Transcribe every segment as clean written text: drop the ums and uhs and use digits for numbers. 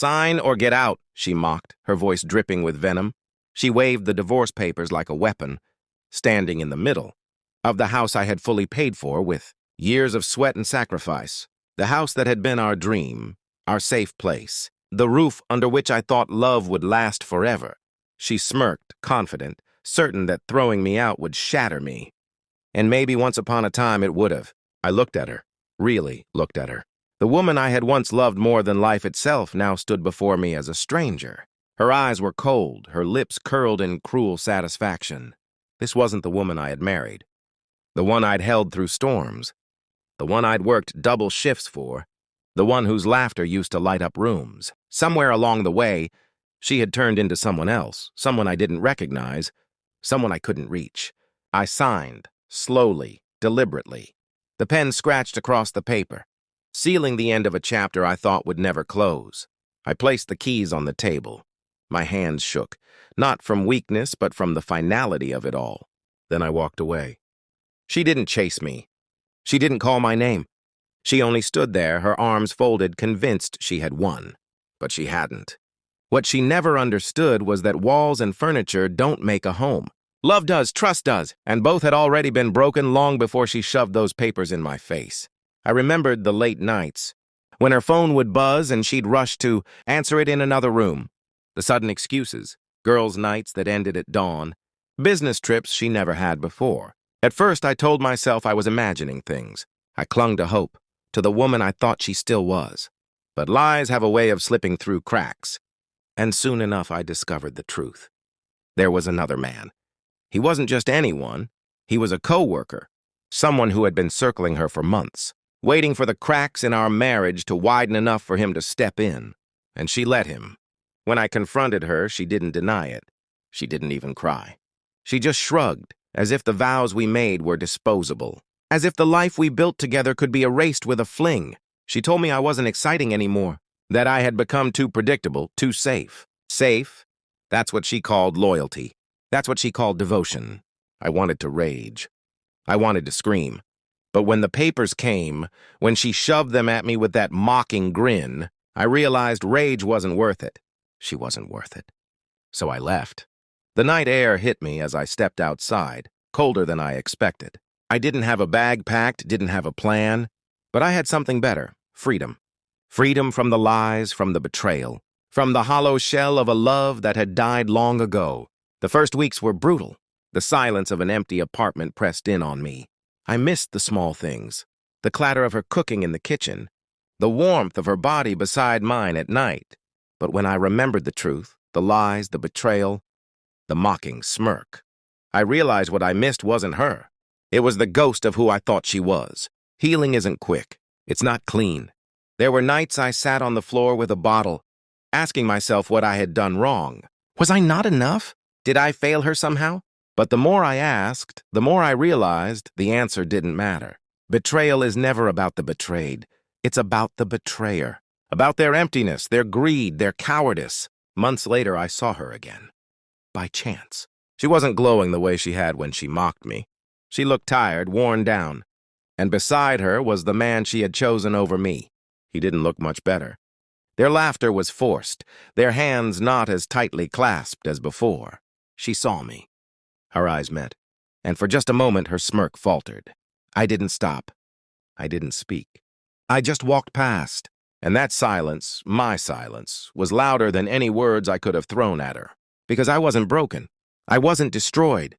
Sign or get out, she mocked, her voice dripping with venom. She waved the divorce papers like a weapon, standing in the middle of the house I had fully paid for with years of sweat and sacrifice. The house that had been our dream, our safe place, the roof under which I thought love would last forever. She smirked, confident, certain that throwing me out would shatter me. And maybe once upon a time it would have. I looked at her, really looked at her. The woman I had once loved more than life itself now stood before me as a stranger. Her eyes were cold, her lips curled in cruel satisfaction. This wasn't the woman I had married. The one I'd held through storms. The one I'd worked double shifts for. The one whose laughter used to light up rooms. Somewhere along the way, she had turned into someone else, someone I didn't recognize, someone I couldn't reach. I signed, slowly, deliberately. The pen scratched across the paper, sealing the end of a chapter I thought would never close. I placed the keys on the table. My hands shook, not from weakness, but from the finality of it all. Then I walked away. She didn't chase me. She didn't call my name. She only stood there, her arms folded, convinced she had won. But she hadn't. What she never understood was that walls and furniture don't make a home. Love does, trust does, and both had already been broken long before she shoved those papers in my face. I remembered the late nights, when her phone would buzz and she'd rush to answer it in another room. The sudden excuses, girls' nights that ended at dawn, business trips she never had before. At first, I told myself I was imagining things. I clung to hope, to the woman I thought she still was. But lies have a way of slipping through cracks. And soon enough, I discovered the truth. There was another man. He wasn't just anyone. He was a co-worker, someone who had been circling her for months, waiting for the cracks in our marriage to widen enough for him to step in. And she let him. When I confronted her, she didn't deny it. She didn't even cry. She just shrugged, as if the vows we made were disposable, as if the life we built together could be erased with a fling. She told me I wasn't exciting anymore, that I had become too predictable, too safe. Safe? That's what she called loyalty. That's what she called devotion. I wanted to rage. I wanted to scream. But when the papers came, when she shoved them at me with that mocking grin, I realized rage wasn't worth it. She wasn't worth it. So I left. The night air hit me as I stepped outside, colder than I expected. I didn't have a bag packed, didn't have a plan, but I had something better, freedom. Freedom from the lies, from the betrayal, from the hollow shell of a love that had died long ago. The first weeks were brutal. The silence of an empty apartment pressed in on me. I missed the small things, the clatter of her cooking in the kitchen, the warmth of her body beside mine at night. But when I remembered the truth, the lies, the betrayal, the mocking smirk, I realized what I missed wasn't her. It was the ghost of who I thought she was. Healing isn't quick. It's not clean. There were nights I sat on the floor with a bottle, asking myself what I had done wrong. Was I not enough? Did I fail her somehow? But the more I asked, the more I realized the answer didn't matter. Betrayal is never about the betrayed. It's about the betrayer, about their emptiness, their greed, their cowardice. Months later, I saw her again. By chance. She wasn't glowing the way she had when she mocked me. She looked tired, worn down. And beside her was the man she had chosen over me. He didn't look much better. Their laughter was forced, their hands not as tightly clasped as before. She saw me. Our eyes met, and for just a moment her smirk faltered. I didn't stop. I didn't speak. I just walked past, and that silence, my silence, was louder than any words I could have thrown at her. Because I wasn't broken. I wasn't destroyed.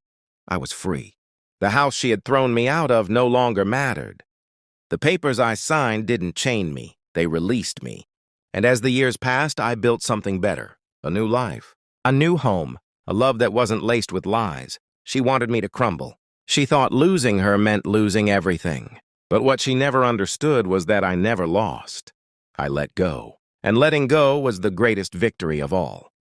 I was free. The house she had thrown me out of no longer mattered. The papers I signed didn't chain me. They released me. And as the years passed, I built something better. A new life. A new home. A love that wasn't laced with lies. She wanted me to crumble. She thought losing her meant losing everything. But what she never understood was that I never lost. I let go. And letting go was the greatest victory of all.